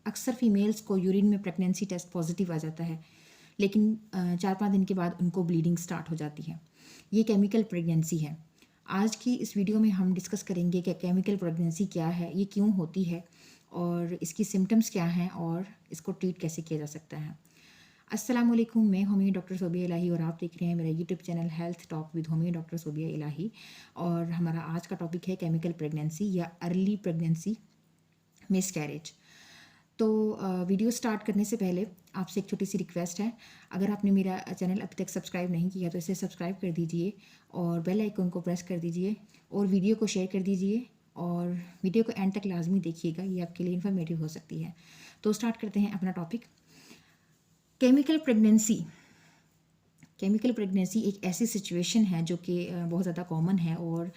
अक्सर फीमेल्स को यूरिन में प्रेगनेंसी टेस्ट पॉजिटिव आ जाता है, लेकिन 4-5 दिन के बाद उनको ब्लीडिंग स्टार्ट हो जाती है। ये केमिकल प्रेगनेंसी है। आज की इस वीडियो में हम डिस्कस करेंगे कि केमिकल प्रेगनेंसी क्या है, ये क्यों होती है और इसकी सिम्टम्स क्या हैं और इसको ट्रीट कैसे किया जा सकता है। अस्सलाम वालेकुम, मैं होमी डॉक्टर सोबिया इलाही और आप देख रहे हैं मेरा YouTube channel health talk with homeo doctor Sobia Elahi. और हमारा आज का टॉपिक है केमिकल प्रेगनेंसी या अर्ली प्रेगनेंसी मिसकैरेज। तो वीडियो स्टार्ट करने से पहले आपसे एक छोटी सी रिक्वेस्ट है, अगर आपने मेरा चैनल अभी तक सब्सक्राइब नहीं किया तो इसे सब्सक्राइब कर दीजिए और बेल आइकन को प्रेस कर दीजिए और वीडियो को शेयर कर दीजिए और वीडियो को एंड तक लाजमी देखिएगा, ये आपके लिए इन्फॉर्मेटिव हो सकती है। तो स्टार्ट करते हैं अपना topic. Chemical pregnancy. Chemical pregnancy एक ऐसी सिचुएशन है जो कि बहुत ज़्यादा कॉमन है और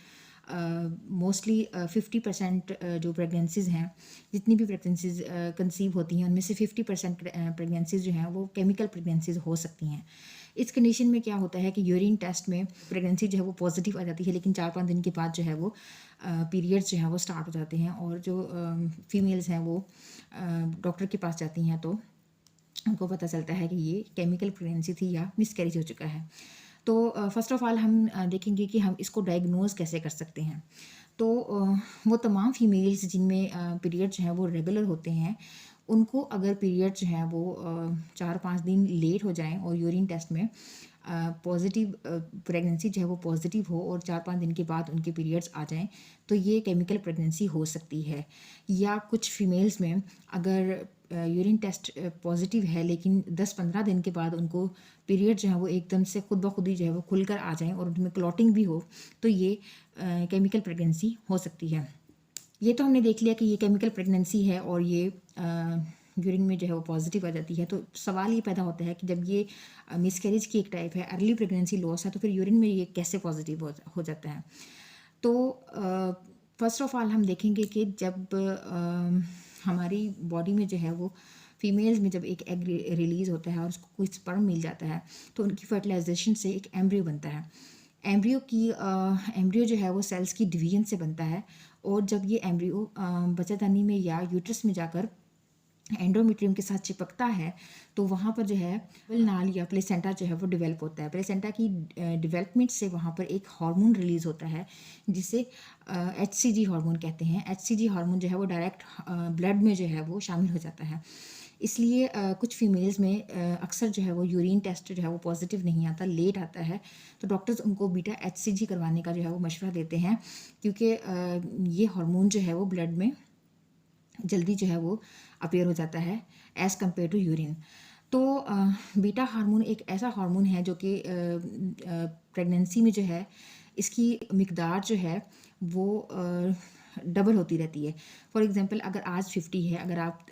मोस्टली 50% जो प्रेगनेंसीज़ हैं, जितनी भी प्रेगनेंसीज़ कंसीव होती हैं उनमें से 50% प्रेगनेंसीज़ जो हैं वो केमिकल प्रेगनेंसीज़ हो सकती हैं। इस कंडीशन में क्या होता है कि यूरिन टेस्ट में प्रेगनेंसी जो है वो पॉजिटिव आ जाती है, लेकिन 4-5 दिन के बाद जो है वो पीरियड्स जो हैं वो स्टार्ट हो जाते हैं और जो फीमेल्स हैं वो डॉक्टर के पास जाती हैं तो उनको पता चलता है कि ये केमिकल प्रेगनेंसी थी या मिसकैरेज हो चुका है। तो फ़र्स्ट ऑफ़ ऑल हम देखेंगे कि हम इसको डायग्नोज कैसे कर सकते हैं। तो वो तमाम फीमेल्स जिनमें पीरियड जो हैं वो रेगुलर होते हैं, उनको अगर पीरियड जो हैं वो 4-5 दिन लेट हो जाएं और यूरिन टेस्ट में पॉजिटिव प्रेगनेंसी जो है वो पॉजिटिव हो और 4-5 दिन के बाद उनके पीरियड्स आ जाएं, तो ये केमिकल प्रेगनेंसी हो सकती है। या कुछ फीमेल्स में अगर यूरिन टेस्ट पॉजिटिव है लेकिन 10-15 दिन के बाद उनको पीरियड जो है वो एकदम से खुद ब खुद ही जो है वो खुलकर आ जाएं और उनमें क्लॉटिंग भी हो, तो ये केमिकल प्रेगनेंसी हो सकती है। ये तो हमने देख लिया कि ये केमिकल प्रेगनेंसी है और ये यूरिन में जो है वो पॉजिटिव आ जाती है। तो सवाल ये पैदा होता है कि जब ये मिसकैरेज की एक टाइप है, अर्ली प्रेगनेंसी लॉस है, तो फिर यूरिन में ये कैसे पॉजिटिव हो जाता है। तो फर्स्ट ऑफ ऑल हम देखेंगे कि जब हमारी बॉडी में जो है वो फीमेल्स में जब एक एग रिलीज़ होता है और उसको कोई स्पर्म मिल जाता है तो उनकी फर्टिलाइजेशन से एक एम्ब्रियो बनता है। एम्ब्रियो जो है वो सेल्स की डिवीजन से बनता है और जब ये एम्ब्रियो बच्चादानी में या यूट्रस में जाकर एंडोमेट्रियम के साथ चिपकता है तो वहाँ पर जो है नाल या प्लेसेंटा जो है वो डेवलप होता है। प्लेसेंटा की डेवलपमेंट से वहाँ पर एक हार्मोन रिलीज़ होता है जिसे HCG हार्मोन कहते हैं। HCG हार्मोन जो है वो डायरेक्ट ब्लड में जो है वो शामिल हो जाता है। इसलिए कुछ फीमेल्स में अक्सर जो है वो यूरिन टेस्ट जो है वो पॉजिटिव नहीं आता, लेट आता है, तो डॉक्टर्स उनको बीटा HCG करवाने का जो है वो मशवरा देते हैं, क्योंकि ये हार्मोन जो है वो ब्लड में जल्दी जो है वो अपीयर हो जाता है एज़ कम्पेयर टू यूरिन। तो बीटा हार्मोन एक ऐसा हार्मोन है जो कि प्रेगनेंसी में जो है इसकी मिकदार जो है वो डबल होती रहती है। फॉर एग्जांपल अगर आज 50 है, अगर आप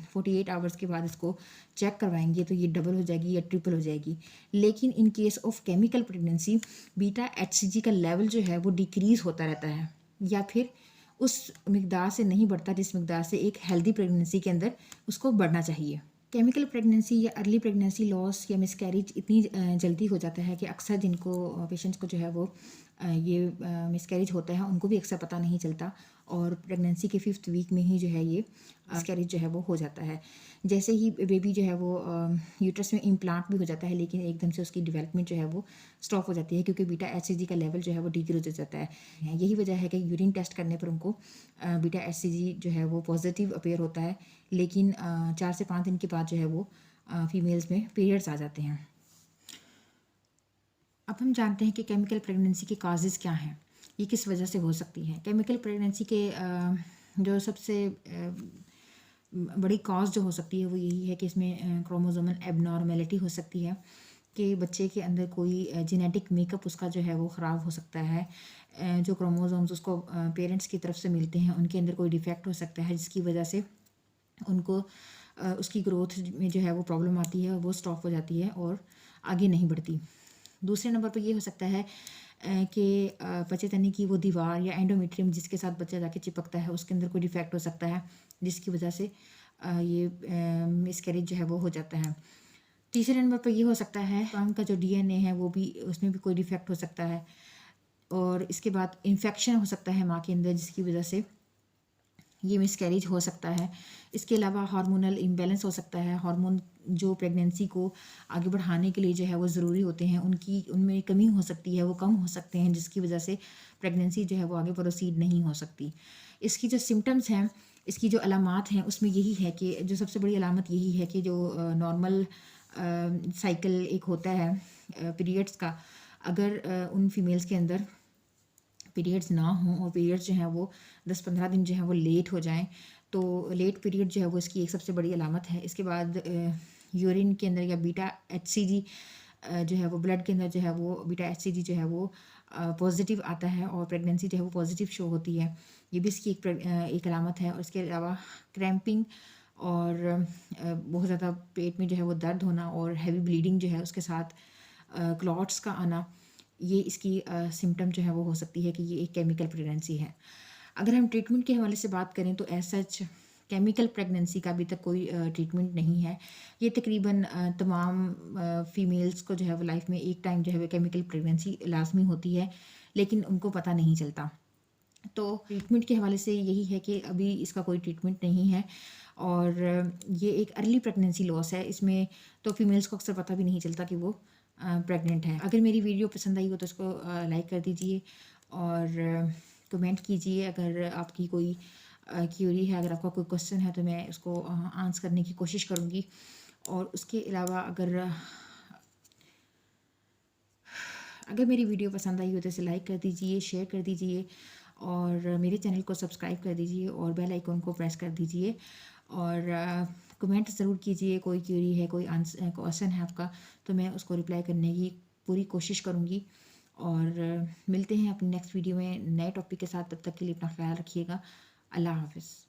48 आवर्स के बाद इसको चेक करवाएंगे तो ये डबल हो जाएगी या ट्रिपल हो जाएगी। लेकिन in case of chemical pregnancy beta HCG का लेवल जो है वो डिक्रीज़ होता रहता है या फिर उस मिकदार से नहीं बढ़ता जिस मिकदार से एक हेल्दी प्रेगनेंसी के अंदर उसको बढ़ना चाहिए। केमिकल प्रेगनेंसी या अर्ली प्रेगनेंसी लॉस या मिसकैरेज इतनी जल्दी हो जाता है कि अक्सर जिनको पेशेंट्स को जो है वो ये मिसकैरेज होता है उनको भी अक्सर पता नहीं चलता और प्रेगनेंसी के 5th वीक में ही जो है ये मिसकैरेज जो है वो हो जाता है। जैसे ही बेबी जो है वो यूट्रस में इम्प्लांट भी हो जाता है लेकिन एकदम से उसकी डेवलपमेंट जो है वो स्टॉप हो जाती है क्योंकि बीटा HCG का लेवल जो है वो डिक्रीज हो जाता है। यही वजह है कि यूरिन टेस्ट करने पर उनको बीटा HCG जो है वो पॉजिटिव अपीयर होता है, लेकिन 4 से 5 दिन के बाद जो है वो फीमेल्स में पीरियड्स आ जाते हैं। अब हम जानते हैं कि केमिकल प्रेगनेंसी के काजेज़ क्या हैं, ये किस वजह से हो सकती है। केमिकल प्रेगनेंसी के जो सबसे बड़ी कॉज जो हो सकती है वो यही है कि इसमें क्रोमोसोमल एबनॉर्मेलिटी हो सकती है कि बच्चे के अंदर कोई जेनेटिक मेकअप उसका जो है वो ख़राब हो सकता है। जो क्रोमोसोम्स उसको पेरेंट्स की तरफ से मिलते हैं उनके अंदर कोई डिफेक्ट हो सकता है जिसकी वजह से उनको उसकी ग्रोथ में जो है वो प्रॉब्लम आती है और वो स्टॉप हो जाती है और आगे नहीं बढ़ती। दूसरे नंबर पर ये हो सकता है कि बच्चेदानी की वो दीवार या एंडोमेट्रियम जिसके साथ बच्चा जाके चिपकता है उसके अंदर कोई डिफेक्ट हो सकता है जिसकी वजह से ये मिसकैरेज जो है वो हो जाता है। तीसरे नंबर पर ये हो सकता है स्पर्म का जो DNA है वो भी उसमें भी कोई डिफेक्ट हो सकता है और इसके बाद इन्फेक्शन हो सकता है माँ के अंदर जिसकी वजह से ये मिसकैरेज हो सकता है। इसके अलावा हार्मोनल इम्बैलेंस हो सकता है। हार्मोन जो प्रेगनेंसी को आगे बढ़ाने के लिए जो है वो ज़रूरी होते हैं, उनमें कमी हो सकती है, वो कम हो सकते हैं, जिसकी वजह से प्रेगनेंसी जो है वो आगे प्रोसीड नहीं हो सकती। इसकी जो सिम्टम्स हैं, इसकी जो अलामात हैं, उसमें यही है कि जो सबसे बड़ी अलामत यही है कि जो नॉर्मल साइकिल एक होता है पीरियड्स का, अगर उन फीमेल्स के अंदर पीरियड्स ना हों और पीरियड्स जो हैं वो 10-15 दिन जो है वो लेट हो जाएं, तो लेट पीरियड जो है वो इसकी एक सबसे बड़ी अलामत है। इसके बाद यूरिन के अंदर या बीटा HCG जो है वो ब्लड के अंदर जो है वो बीटा HCG जो है वो पॉजिटिव आता है और प्रेगनेंसी जो है वो पॉजिटिव शो होती है। ये भी इसकी एक अलामत है। और इसके अलावा क्रैम्पिंग और बहुत ज़्यादा पेट में जो है वो दर्द होना और हैवी ब्लीडिंग जो है उसके साथ क्लॉट्स का आना, ये इसकी सिम्टम जो है वो हो सकती है कि ये एक केमिकल प्रेगनेंसी है। अगर हम ट्रीटमेंट के हवाले से बात करें तो एज सच केमिकल प्रेगनेंसी का अभी तक कोई ट्रीटमेंट नहीं है। ये तकरीबन तमाम फ़ीमेल्स को जो है वो लाइफ में एक टाइम जो है वो केमिकल प्रेगनेंसी लाजमी होती है, लेकिन उनको पता नहीं चलता। तो ट्रीटमेंट के हवाले से यही है कि अभी इसका कोई ट्रीटमेंट नहीं है और ये एक अर्ली प्रेगनेंसी लॉस है। इसमें तो फीमेल्स को अक्सर पता भी नहीं चलता कि वो प्रेग्नेंट है। अगर मेरी वीडियो पसंद आई हो तो इसको लाइक कर दीजिए और कमेंट कीजिए। अगर आपकी कोई क्यूरी है, अगर आपका कोई क्वेश्चन है तो मैं उसको आंसर करने की कोशिश करूँगी। और उसके अलावा अगर मेरी वीडियो पसंद आई हो तो इसे लाइक कर दीजिए, शेयर कर दीजिए और मेरे चैनल को सब्सक्राइब कर दीजिए और बेल आइकन को प्रेस कर दीजिए। और कमेंट ज़रूर कीजिए, कोई क्यूरी है, कोई आंसर क्वेश्चन है आपका, तो मैं उसको रिप्लाई करने की पूरी कोशिश करूँगी। और मिलते हैं अपनी नेक्स्ट वीडियो में नए टॉपिक के साथ। तब तक के लिए अपना ख्याल रखिएगा। अल्लाह हाफ़िज़।